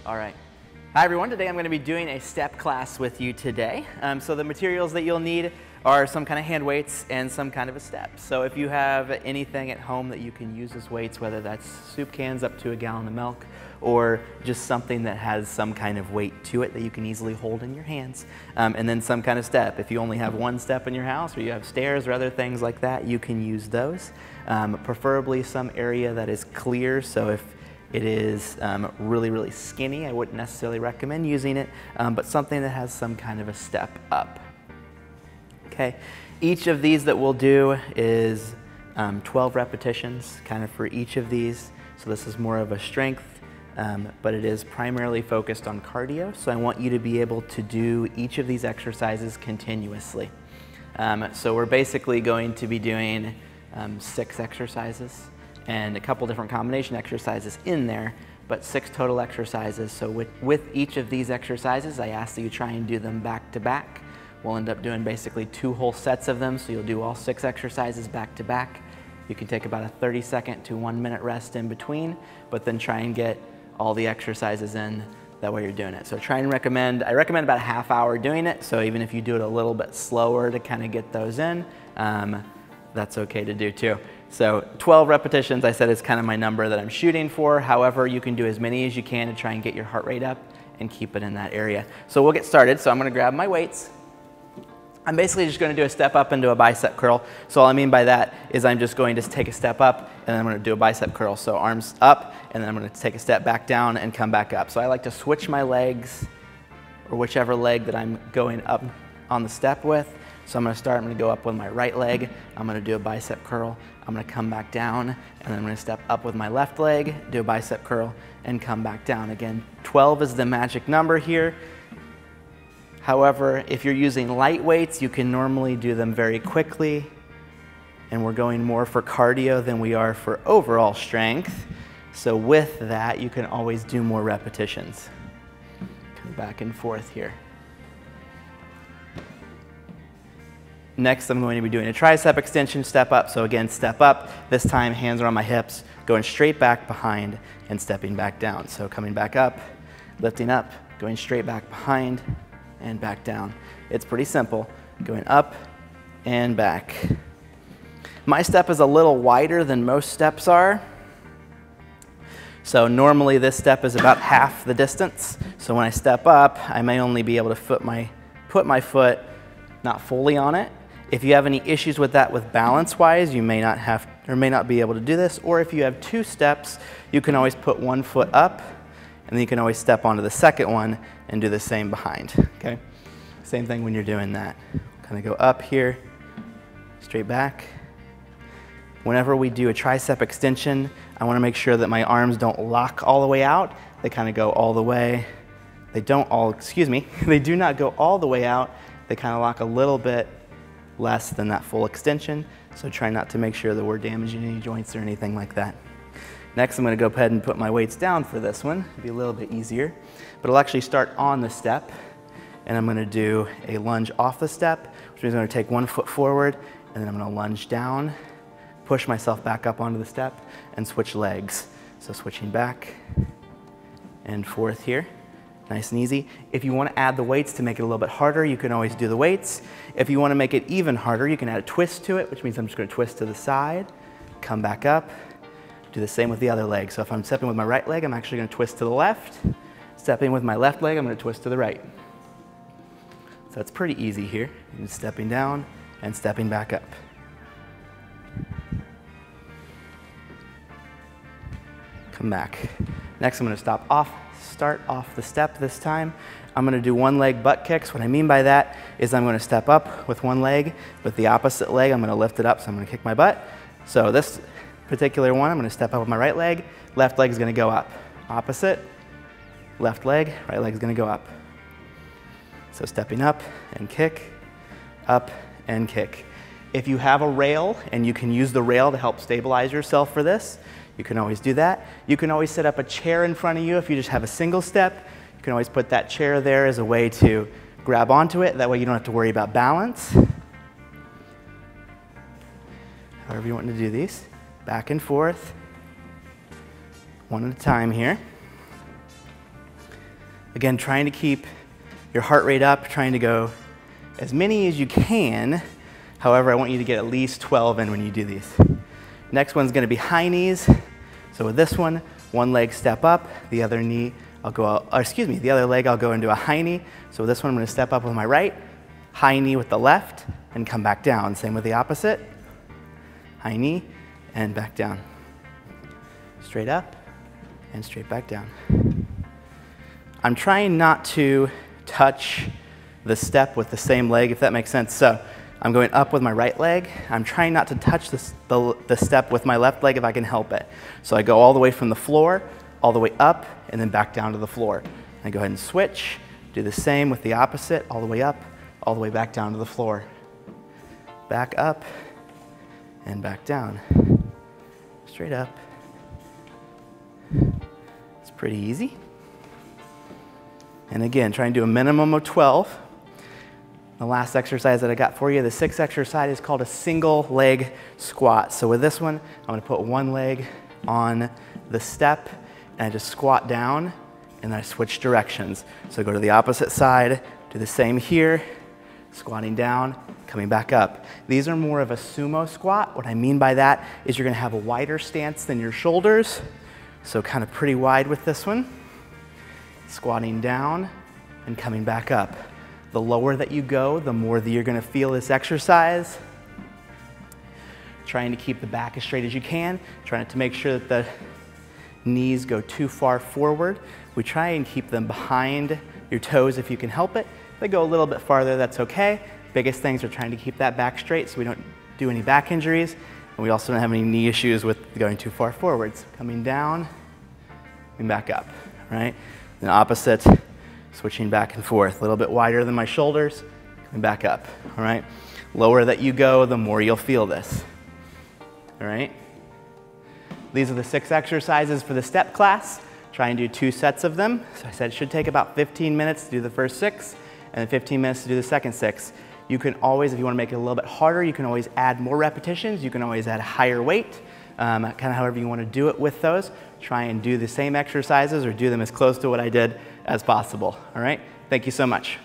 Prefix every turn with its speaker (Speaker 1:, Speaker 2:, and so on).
Speaker 1: All right. Hi everyone, today I'm going to be doing a step class with you today. So the materials that you'll need are some kind of hand weights and some kind of a step. So if you have anything at home that you can use as weights, whether that's soup cans up to a gallon of milk or just something that has some kind of weight to it that you can easily hold in your hands, and then some kind of step. If you only have one step in your house or you have stairs or other things like that, you can use those. Preferably some area that is clear, so if it is really skinny, I wouldn't necessarily recommend using it, but something that has some kind of a step up. Okay, each of these that we'll do is 12 repetitions kind of for each of these. So this is more of a strength, but it is primarily focused on cardio. So I want you to be able to do each of these exercises continuously. So we're basically going to be doing 6 exercises and a couple different combination exercises in there, but 6 total exercises. So with each of these exercises, I ask that you try and do them back to back. We'll end up doing basically 2 whole sets of them, so you'll do all 6 exercises back to back. You can take about a 30-second to 1-minute rest in between, but then try and get all the exercises in that way you're doing it. So I recommend about a half hour doing it, so even if you do it a little bit slower to kind of get those in, that's okay to do too. So 12 repetitions, I said, is kind of my number that I'm shooting for. However, you can do as many as you can to try and get your heart rate up and keep it in that area. So we'll get started. So I'm going to grab my weights. I'm basically just going to do a step up into a bicep curl. So all I mean by that is I'm just going to take a step up and then I'm going to do a bicep curl. So arms up and then I'm going to take a step back down and come back up. So I like to switch my legs or whichever leg that I'm going up on the step with. So I'm going to go up with my right leg. I'm going to do a bicep curl. I'm going to come back down and then I'm going to step up with my left leg, do a bicep curl and come back down. Again, 12 is the magic number here. However, if you're using light weights, you can normally do them very quickly, and we're going more for cardio than we are for overall strength. So with that, you can always do more repetitions. Come back and forth here. Next, I'm going to be doing a tricep extension step up. So again, step up. This time, hands are on my hips, going straight back behind and stepping back down. So coming back up, lifting up, going straight back behind, and back down. It's pretty simple, going up and back. My step is a little wider than most steps are. So normally this step is about half the distance. So when I step up, I may only be able to put my foot not fully on it. If you have any issues with that with balance-wise, you may not be able to do this, or if you have 2 steps, you can always put 1 foot up and then you can always step onto the second one and do the same behind, okay? Same thing when you're doing that. Kind of go up here, straight back. Whenever we do a tricep extension, I want to make sure that my arms don't lock all the way out. They kind of go all the way. They do not go all the way out. They kind of lock a little bit less than that full extension. So try not to make sure that we're damaging any joints or anything like that. Next, I'm going to go ahead and put my weights down for this one. It'll be a little bit easier. But I'll actually start on the step, and I'm going to do a lunge off the step, which means I'm going to take 1 foot forward, and then I'm going to lunge down, push myself back up onto the step, and switch legs. So switching back and forth here. Nice and easy. If you want to add the weights to make it a little bit harder, you can always do the weights. If you want to make it even harder, you can add a twist to it, which means I'm just going to twist to the side, come back up. Do the same with the other leg. So if I'm stepping with my right leg, I'm actually going to twist to the left. Stepping with my left leg, I'm going to twist to the right. So it's pretty easy here. You're just stepping down and stepping back up. Come back. Next, I'm going to start off the step this time. I'm going to do 1 leg butt kicks. What I mean by that is I'm going to step up with 1 leg. With the opposite leg, I'm going to lift it up, so I'm going to kick my butt. So this particular one, I'm going to step up with my right leg. Left leg is going to go up. Opposite, left leg, right leg is going to go up. So stepping up and kick, up and kick. If you have a rail and you can use the rail to help stabilize yourself for this, you can always do that. You can always set up a chair in front of you if you just have a single step. You can always put that chair there as a way to grab onto it. That way you don't have to worry about balance. However you want to do these. Back and forth, one at a time here. Again, trying to keep your heart rate up, trying to go as many as you can. However, I want you to get at least 12 in when you do these. Next one's gonna be high knees. So with this one leg step up, the other knee, the other leg I'll go into a high knee. So with this one, I'm gonna step up with my right, high knee with the left, and come back down. Same with the opposite. High knee, and back down. Straight up, and straight back down. I'm trying not to touch the step with the same leg, if that makes sense. So I'm going up with my right leg. I'm trying not to touch the step with my left leg if I can help it. So I go all the way from the floor, all the way up, and then back down to the floor. I go ahead and switch, do the same with the opposite, all the way up, all the way back down to the floor. Back up, and back down. Straight up. It's pretty easy. And again, try and do a minimum of 12. The last exercise that I got for you, the sixth exercise, is called a single leg squat. So with this one, I'm gonna put one leg on the step, and I just squat down, and then I switch directions. So go to the opposite side, do the same here, squatting down, coming back up. These are more of a sumo squat. What I mean by that is you're gonna have a wider stance than your shoulders, so kind of pretty wide with this one. Squatting down and coming back up. The lower that you go, the more that you're gonna feel this exercise. Trying to keep the back as straight as you can, trying to make sure that the knees go too far forward. We try and keep them behind your toes if you can help it. If they go a little bit farther, that's okay. Biggest things are trying to keep that back straight so we don't do any back injuries. And we also don't have any knee issues with going too far forwards. Coming down and back up, right? And opposite, switching back and forth. A little bit wider than my shoulders, coming back up, all right? Lower that you go, the more you'll feel this, all right? These are the 6 exercises for the step class. Try and do 2 sets of them. So I said it should take about 15 minutes to do the first 6, and then 15 minutes to do the second 6. You can always, if you want to make it a little bit harder, you can always add more repetitions. You can always add higher weight, kind of however you want to do it with those. Try and do the same exercises or do them as close to what I did as possible. All right? Thank you so much.